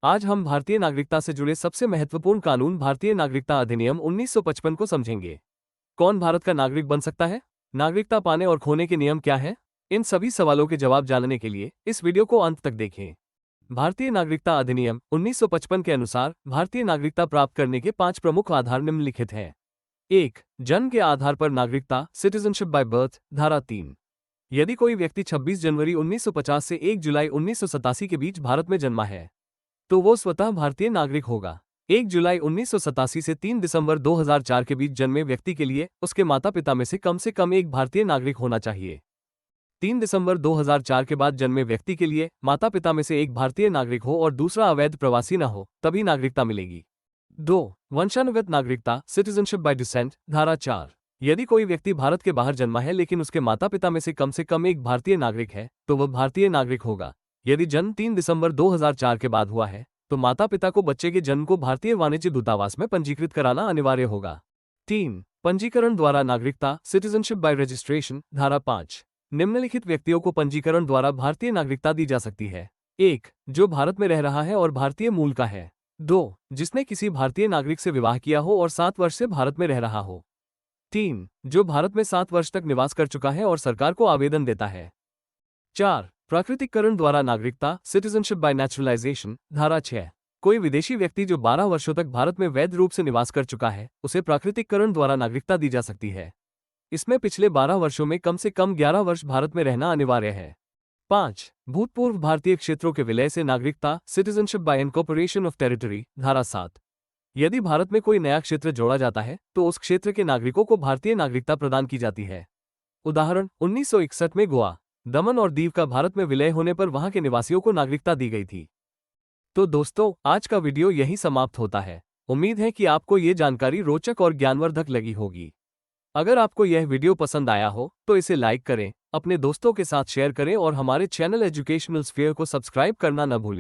आज हम भारतीय नागरिकता से जुड़े सबसे महत्वपूर्ण कानून भारतीय नागरिकता अधिनियम 1955 को समझेंगे। कौन भारत का नागरिक बन सकता है? नागरिकता पाने और खोने के नियम क्या है? इन सभी सवालों के जवाब जानने के लिए इस वीडियो को अंत तक देखें। भारतीय नागरिकता अधिनियम 1955 के अनुसार भारतीय नागरिकता प्राप्त करने के 5 प्रमुख आधार निम्नलिखित हैं। 1. जन्म के आधार पर नागरिकता, सिटीजनशिप बाय बर्थ, धारा 3। यदि कोई व्यक्ति 26 जनवरी 1950 से 1 जुलाई 1987 के बीच भारत में जन्मा है, तो वो स्वतः भारतीय नागरिक होगा। 1 जुलाई 1987 से 3 दिसंबर 2004 के बीच जन्मे व्यक्ति के लिए उसके माता पिता में से कम एक भारतीय नागरिक होना चाहिए। 3 दिसंबर 2004 के बाद जन्मे व्यक्ति के लिए माता पिता में से एक भारतीय नागरिक हो और दूसरा अवैध प्रवासी न हो, तभी नागरिकता मिलेगी। 2. वंशानुगत नागरिकता, सिटीजनशिप बाय डिसेंट, धारा 4। यदि कोई व्यक्ति भारत के बाहर जन्मा है लेकिन उसके माता पिता में से कम एक भारतीय नागरिक है, तो वह भारतीय नागरिक होगा। यदि जन्म 3 दिसंबर 2004 के बाद हुआ है, तो माता पिता को बच्चे के जन्म को भारतीय वाणिज्य दूतावास में पंजीकृत कराना अनिवार्य होगा। 3. पंजीकरण द्वारा नागरिकता, सिटीजनशिप बाय रजिस्ट्रेशन, धारा 5। निम्नलिखित व्यक्तियों को पंजीकरण द्वारा भारतीय नागरिकता दी जा सकती है। 1. जो भारत में रह रहा है और भारतीय मूल का है। 2. जिसने किसी भारतीय नागरिक से विवाह किया हो और 7 वर्ष से भारत में रह रहा हो। 3. जो भारत में 7 वर्ष तक निवास कर चुका है और सरकार को आवेदन देता है। 4. प्राकृतिकरण द्वारा नागरिकता, सिटीजनशिप बाय नेचुरलाइजेशन, धारा 6। कोई विदेशी व्यक्ति जो 12 वर्षों तक भारत में वैध रूप से निवास कर चुका है, उसे प्राकृतिकरण द्वारा नागरिकता दी जा सकती है। इसमें पिछले 12 वर्षों में कम से कम 11 वर्ष भारत में रहना अनिवार्य है। 5. भूतपूर्व भारतीय क्षेत्रों के विलय से नागरिकता, citizenship by incorporation of territory, धारा 7। यदि भारत में कोई नया क्षेत्र जोड़ा जाता है, तो उस क्षेत्र के नागरिकों को भारतीय नागरिकता प्रदान की जाती है। उदाहरण, 1961 में गोवा, दमन और दीव का भारत में विलय होने पर वहां के निवासियों को नागरिकता दी गई थी। तो दोस्तों, आज का वीडियो यहीं समाप्त होता है। उम्मीद है कि आपको ये जानकारी रोचक और ज्ञानवर्धक लगी होगी। अगर आपको यह वीडियो पसंद आया हो तो इसे लाइक करें, अपने दोस्तों के साथ शेयर करें और हमारे चैनल एजुकेशनल स्फीयर को सब्सक्राइब करना न भूलें।